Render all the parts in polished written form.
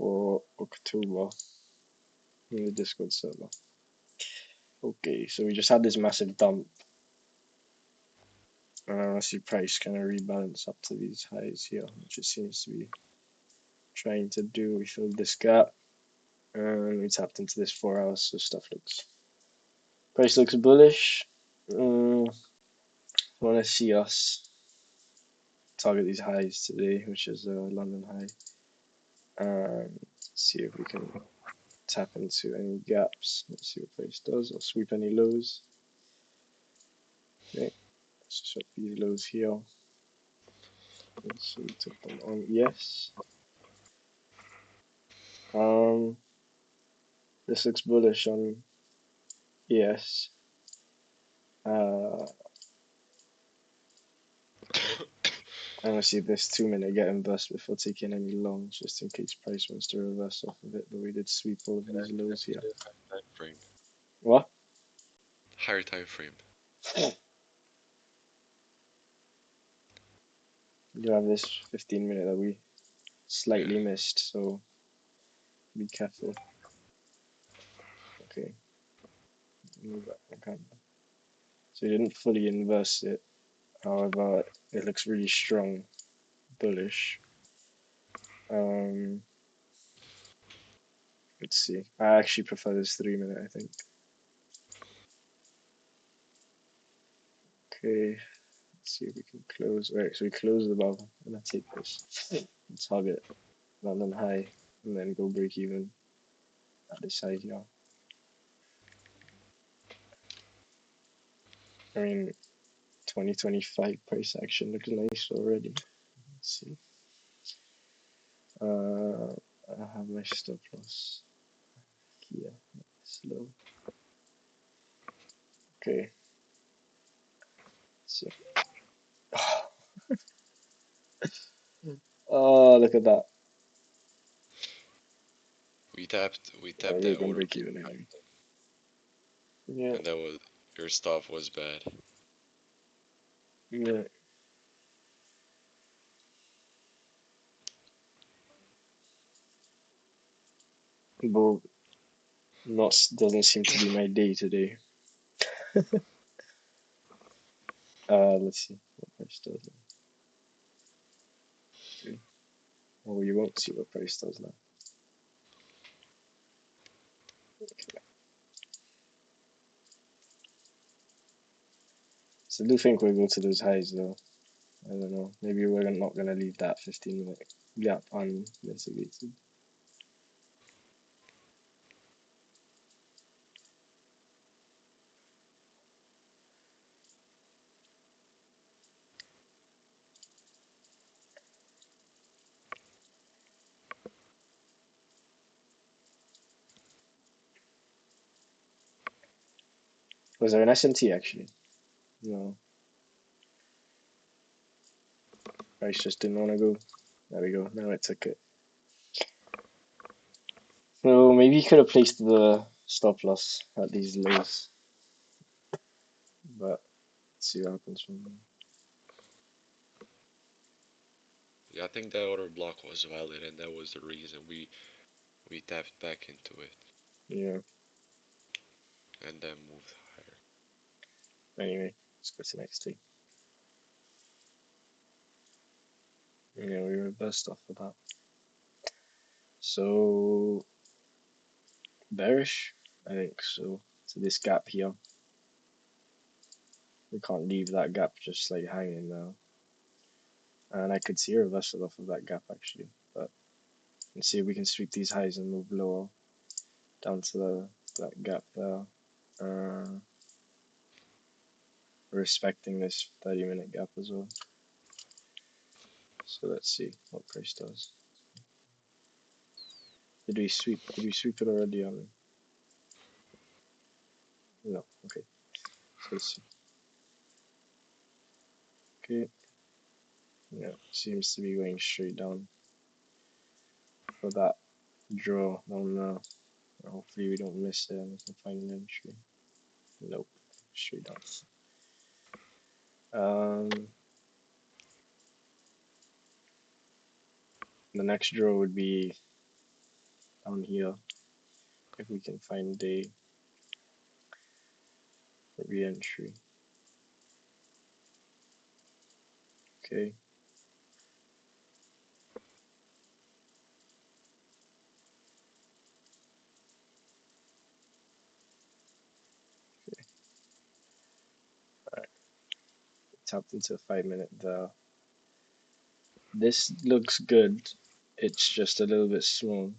for October in the Discord server. Okay, so we just had this massive dump. I see price kind of rebalance up to these highs here, which it seems to be trying to do. We filled this gap and we tapped into this 4 hours, so price looks bullish. Want to see us target these highs today, which is a London high, and see if we can tap into any gaps. Let's see what price does, or sweep any lows. Okay, let's check these lows here. So we took them on, yes. This looks bullish on ES. I'm gonna see this 2-minute get inverse before taking any longs, just in case price wants to reverse off of it. But we did sweep all of these lows here. Time frame. What? Higher time frame. You have this 15-minute that we slightly missed, so be careful. Okay. Move that. Okay. So you didn't fully inverse it. However, it looks really strong, bullish. Let's see. I actually prefer this 3-minute, I think. Okay. Let's see if we can close. Right, so we close the bubble. I'm gonna take this. Target London high and then go break even at this side here. I mean, 2025 price action looks nice already. Let's see. I have my stop loss here. Slow. Okay. So. Oh, look at that. We tapped We're that gonna order. break even again. Yeah. And that was your stuff was bad. Yeah. But doesn't seem to be my day today. Let's see what price does now. Okay. Oh, you won't see what price does now. Okay. So I do think we'll go to those highs though. I don't know. Maybe we're not gonna leave that 15-minute gap unmitigated. Was there an S&T actually? No. Price just didn't want to go. There we go. Now it took it. So maybe you could have placed the stop loss at these lows. But let's see what happens from there. Yeah, I think that order block was valid, and that was the reason we tapped back into it. Yeah. And then moved higher. Anyway, let's go to next thing. Yeah, we reversed off of that. So bearish, I think so. To this gap here. We can't leave that gap just like hanging now. And I could see a reversal off of that gap actually. But let's see if we can sweep these highs and move lower down to that gap there. Respecting this 30-minute gap as well. So let's see what price does. Did we sweep it already on? No, okay. So let's see. Okay. Yeah, seems to be going straight down for that draw on hopefully we don't miss it and we can find an entry. Nope, straight down. The next draw would be down here if we can find a re-entry. Okay. Alright. Tapped into a 5 minute there. This looks good. It's just a little bit small.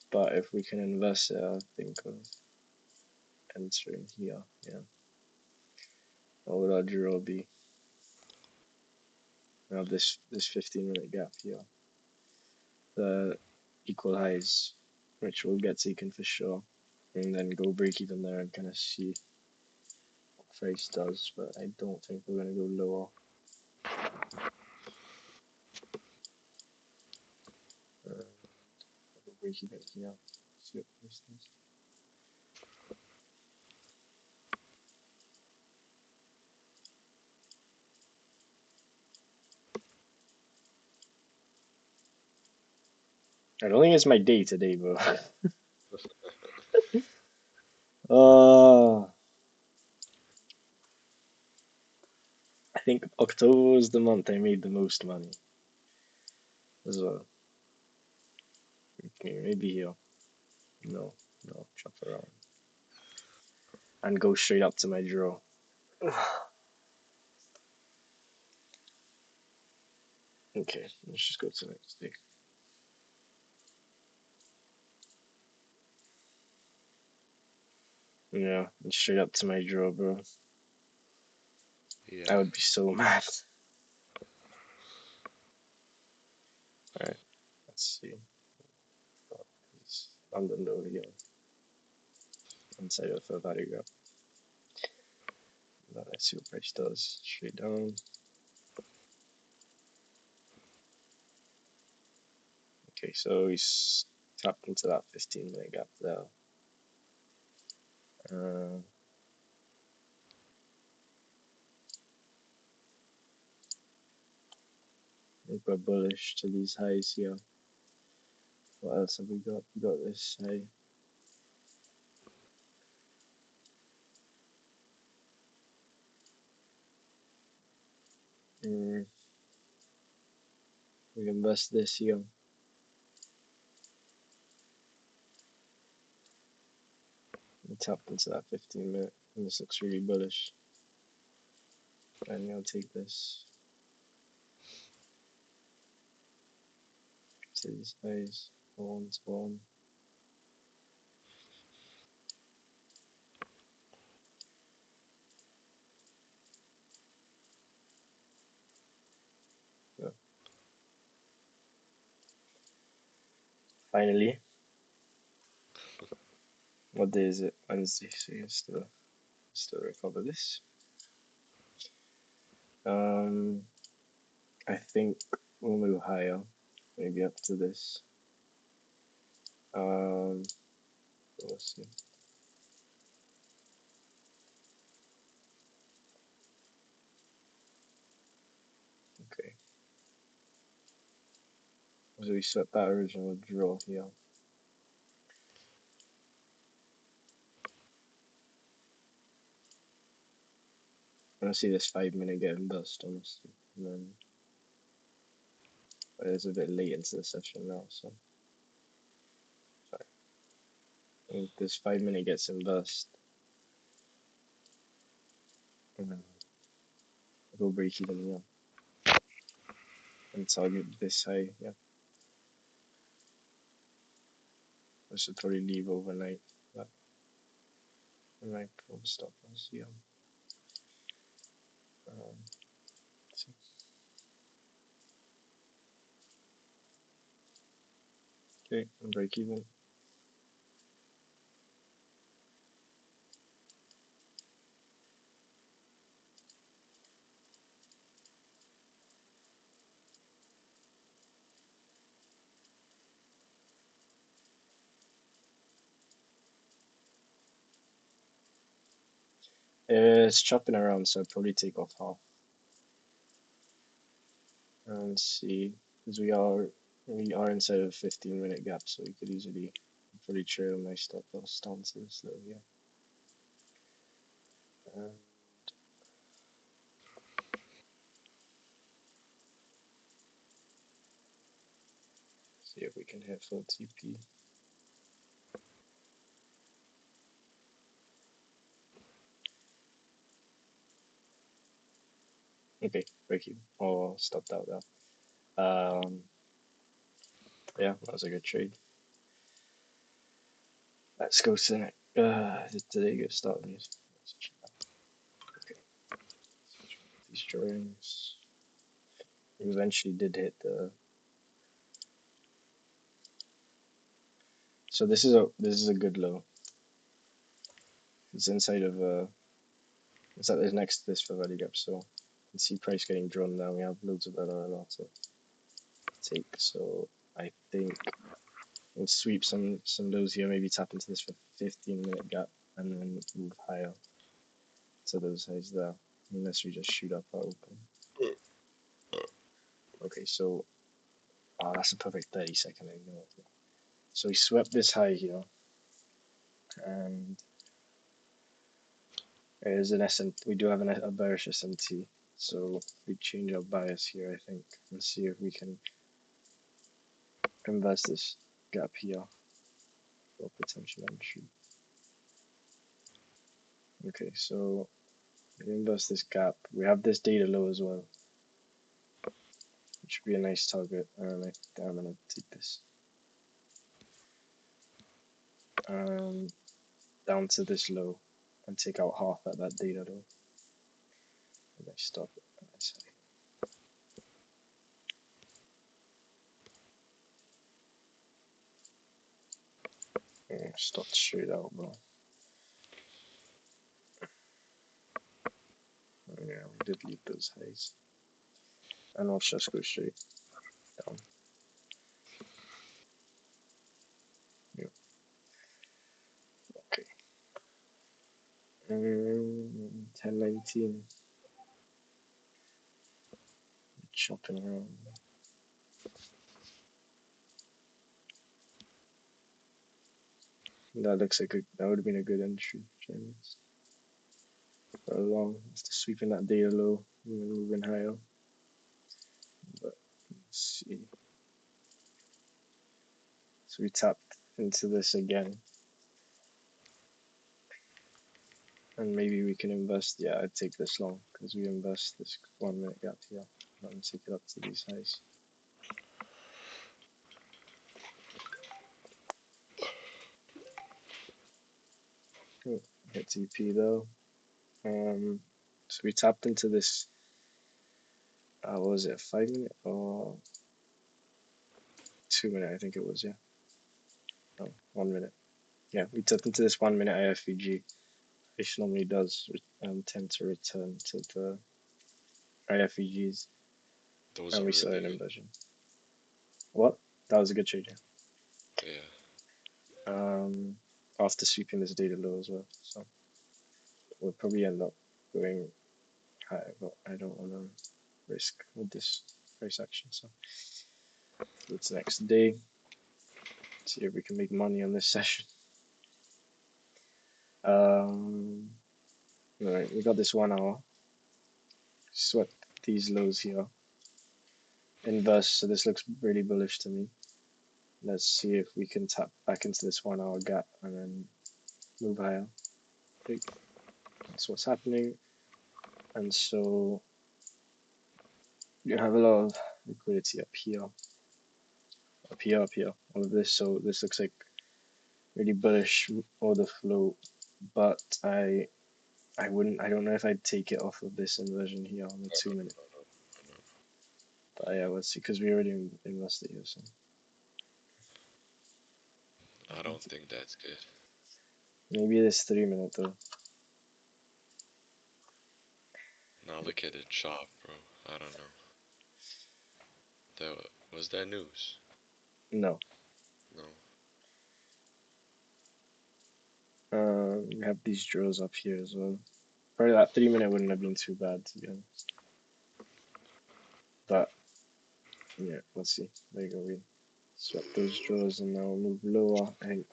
But if we can invest it, I think of entering here. Yeah. What would our draw be? We have this 15-minute gap here. The equal highs, which will get taken for sure. And then go break even there and kind of see what price does. But I don't think we're going to go lower. Go break even here. See what price does. I don't think it's my day today, bro. uh, I think October was the month I made the most money as well. Okay, maybe here. No, no, chop around. And go straight up to my draw. Okay, let's just go to the next day. Yeah, straight up to my draw, bro. Yeah. I would be so mad. Alright, let's see. It's London over here. Inside of a value gap. Let's see what price does. Straight down. Okay, so he's tapped into that 15-minute gap there. Uh, I think we're bullish to these highs here. What else have we got? We got this high. Mm, we can invest this here. We tapped into that 15-minute, and this looks really bullish. And I'll take this. To these highs. Spawn. Yeah. Finally, what day is it? Wednesday. So you still recover this. I think we'll move higher, maybe up to this. We'll see. Okay. So we set that original draw here. I want to see this 5 minute getting bust, honestly. And then, but it's a bit late into the session now, so sorry. I think this 5 minute gets in bust, and then go break even here and target this high. Yeah, I should probably leave overnight. But I might pull stop loss here. Um, okay, and break even. It's chopping around, so I'll probably take off half and see. because we are inside of a 15-minute gap, so we could easily fully trail my stop loss down to this level here. And see if we can hit full TP. Okay, break even. Oh, stopped out there. Yeah, that was a good trade. Let's go to today get started. Okay, these drawings. We eventually did hit the. So this is a good low. It's inside of it's at this next to this for value gap. So you can see price getting drawn down. We have loads of LRLR to take. So I think we'll sweep some lows here. Maybe tap into this for 15-minute gap and then move higher to those highs there. Unless we just shoot up our open. Okay, so that's a perfect 30-second. So we swept this high here, and there's an SMT. We do have a bearish SMT, so we change our bias here, I think, and see if we can invest this gap here for potential entry. Okay, so we invest this gap. We have this data low as well, which should be a nice target, and I think I'm gonna take this down to this low and take out half at that data low. And I stop it. Stopped straight out, bro. Yeah, we did leave those highs. And let's just go straight down. Yeah. Okay. 1019. Chopping around. That looks like that would have been a good entry. James. For a long, just sweeping that data low, moving higher. But let's see. So we tapped into this again. And maybe we can invest. Yeah, I'd take this long because we invest this 1 minute gap here and take it up to these highs. Hit TP though. So we tapped into this. What was it? 5 minute or 2 minute? I think it was. Yeah. No, 1 minute. Yeah, we tapped into this 1 minute IFVG, which normally does tend to return to the IFVGs, Those and are we saw really an good. inversion. What? That was a good trade. Yeah. After sweeping this data low as well, so we'll probably end up going high, but I don't want to risk with this price action. So it's next day. See if we can make money on this session. All right, we got this 1 hour. Swept these lows here. Inverse, so this looks really bullish to me. Let's see if we can tap back into this 1 hour gap and then move higher. Okay. That's what's happening. And so you have a lot of liquidity up here, up here, up here, all of this. So this looks like really bullish order flow, but I don't know if I'd take it off of this inversion here on the 2 minute. But yeah, let's see, because we already invested here. So I don't think that's good. maybe this 3 minute though. Now look at it chop, bro. I don't know. Was that news? No. No. We have these drills up here as well. Probably that 3 minute wouldn't have been too bad to be honest. But Yeah, let's see. There you go. We swept those draws and now move lower. I think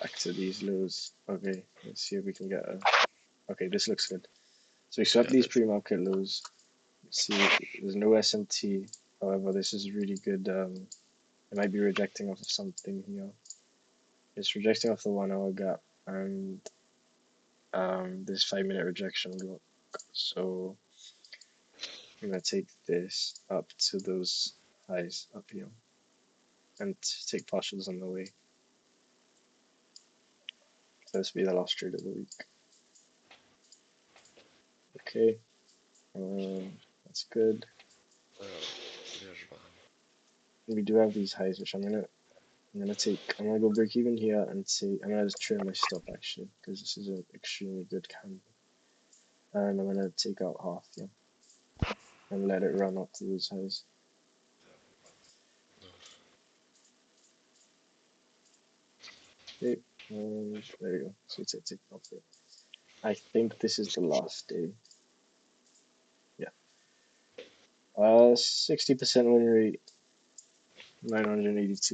back to these lows. Okay, let's see if we can get a. Okay, this looks good. So we swept Yeah, these this. pre-market lows. See, there's no SMT. However, this is really good. It might be rejecting off of something here. It's rejecting off the 1 hour gap and this 5 minute rejection block. So I'm gonna take this up to those highs up here and take partials on the way. So this will be the last trade of the week. Okay, that's good. Vieš vám. We do have these highs, which I'm gonna go break even here and see. I'm gonna just trim my stop actually because this is an extremely good candle, and I'm gonna take out half here and let it run up to those highs. Okay, there you go. So it's a tick off it. I think this is the last day. Yeah. 60% win rate, 982.